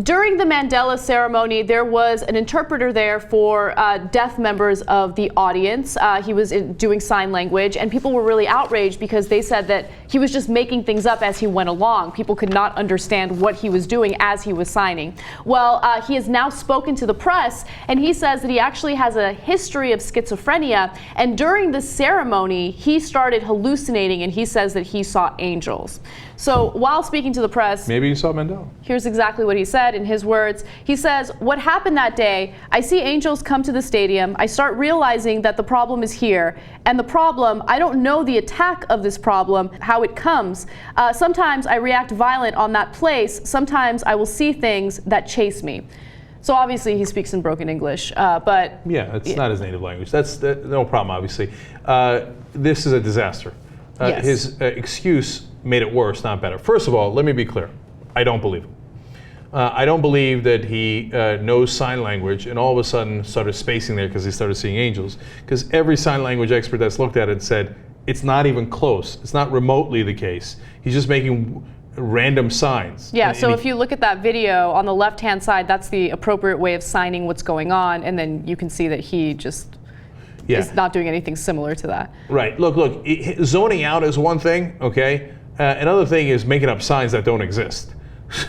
During the Mandela ceremony, there was an interpreter there for deaf members of the audience. He was doing sign language, and people were really outraged because they said that he was just making things up as he went along. People could not understand what he was doing as he was signing. Well, he has now spoken to the press, and he says that he actually has a history of schizophrenia, and during the ceremony, he started hallucinating, and he says that he saw angels. So while speaking to the press, maybe you saw Mandela. Here's exactly what he said in his words. He says, "What happened that day, I see angels come to the stadium. I start realizing that the problem is here. And the problem, I don't know the attack of this problem, how it comes. Sometimes I react violent on that place. Sometimes I will see things that chase me." So obviously he speaks in broken English, but... Yeah, it's not his native language. That's no problem, obviously. This is a disaster. Yes. His excuse made it worse, not better. First of all, let me be clear. I don't believe him. I don't believe that he knows sign language and all of a sudden started spacing there because he started seeing angels. Because every sign language expert that's looked at it said, it's not even close. It's not remotely the case. He's just making random signs. Yeah, so if you look at that video on the left-hand side, that's the appropriate way of signing what's going on, and then you can see that he just is not doing anything similar to that. Right. Look, zoning out is one thing, okay? Another thing is making up signs that don't exist,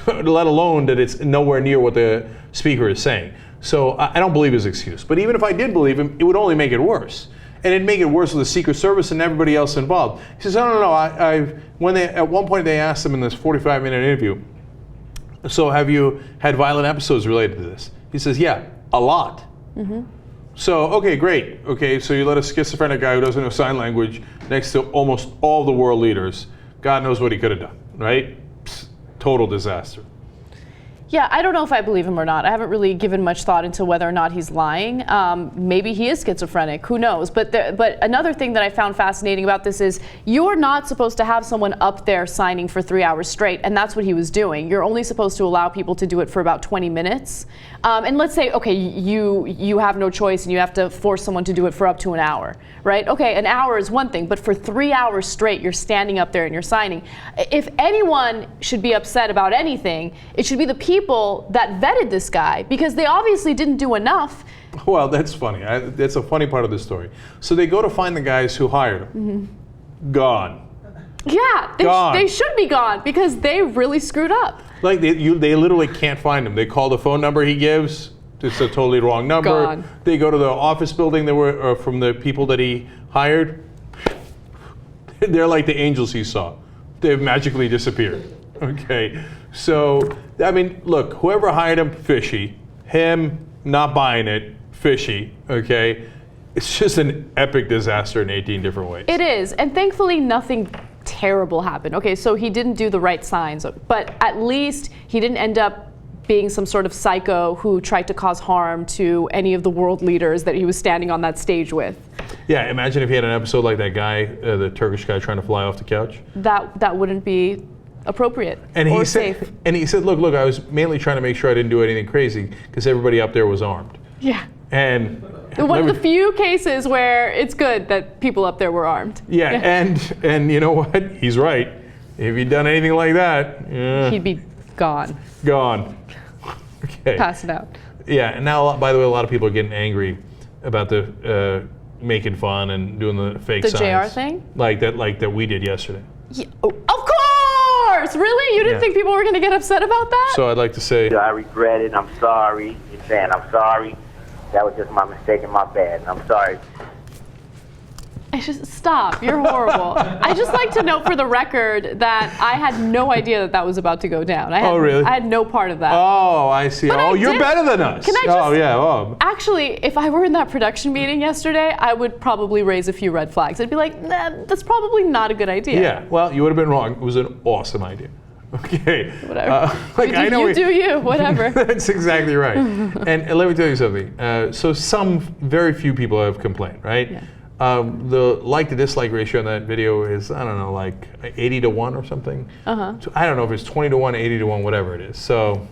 let alone that it's nowhere near what the speaker is saying. So I don't believe his excuse. But even if I did believe him, it would only make it worse. And it'd make it worse with the Secret Service and everybody else involved. He says, no. At one point they asked him in this 45-minute interview, so have you had violent episodes related to this? He says, yeah, a lot. Mm-hmm. So, okay, great. Okay, so you let a schizophrenic guy who doesn't know sign language next to almost all the world leaders. God knows what he could have done, right? Psst, total disaster. Yeah, I don't know if I believe him or not. I haven't really given much thought into whether or not he's lying. Maybe he is schizophrenic, who knows? But another thing that I found fascinating about this is you're not supposed to have someone up there signing for 3 hours straight, and that's what he was doing. You're only supposed to allow people to do it for about 20 minutes. And let's say, okay, you have no choice and you have to force someone to do it for up to an hour, right? Okay, an hour is one thing, but for 3 hours straight, you're standing up there and you're signing. If anyone should be upset about anything, it should be the people that vetted this guy, because they obviously didn't do enough. Well, that's funny. That's a funny part of the story. So they go to find the guys who hired him. Mm-hmm. Gone. Yeah, they should be gone because they really screwed up. Like they literally can't find him. They call the phone number he gives. It's a totally wrong number. Gone. They go to the office building that were from the people that he hired. They're like the angels he saw. They've magically disappeared. Okay, so I mean, look, whoever hired him, fishy. Him not buying it, fishy. Okay, it's just an epic disaster in 18 different ways. It is, and thankfully nothing terrible happened. Okay, so he didn't do the right signs, but at least he didn't end up being some sort of psycho who tried to cause harm to any of the world leaders that he was standing on that stage with. Yeah, imagine if he had an episode like that guy, the Turkish guy trying to fly off the couch. That wouldn't be appropriate or safe. And he said, look, I was mainly trying to make sure I didn't do anything crazy because everybody up there was armed. Yeah. And one of the few cases where it's good that people up there were armed. Yeah, and you know what? He's right. If he'd done anything like that, he'd be gone. Gone. Okay. Passed out. Yeah, and now, by the way, a lot of people are getting angry about the making fun and doing the fake signs. The JR thing? Like that we did yesterday. Yeah. Oh, of course! Really? You didn't think people were going to get upset about that? So I'd like to say... I regret it. I'm sorry. You're saying I'm sorry. That was just my mistake and my bad. And I'm sorry. Stop. You're horrible. I just like to note for the record that I had no idea that was about to go down. Oh, really? I had no part of that. Oh, I see. But you're better than us. Can I just, oh, yeah. Oh. Actually, if I were in that production meeting yesterday, I would probably raise a few red flags. I'd be like, nah, that's probably not a good idea. Yeah, well, you would have been wrong. It was an awesome idea. Okay. Whatever. You do you, whatever. That's exactly right. and let me tell you something. So some very few people have complained, right? Yeah. The like to dislike ratio on that video is, I don't know, like 80 to 1 or something. Uh-huh. So I don't know if it's 20 to 1, 80 to 1, whatever it is. So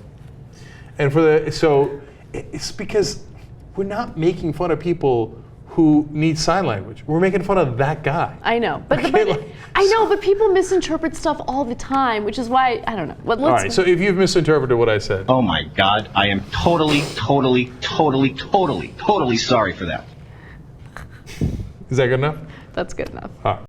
it's because we're not making fun of people who needs sign language. We're making fun of that guy. I know, but, Okay, but people misinterpret stuff all the time, which is why I don't know. Well, all right, so if you've misinterpreted what I said. Oh my God, I am totally sorry for that. Is that good enough? That's good enough. All right.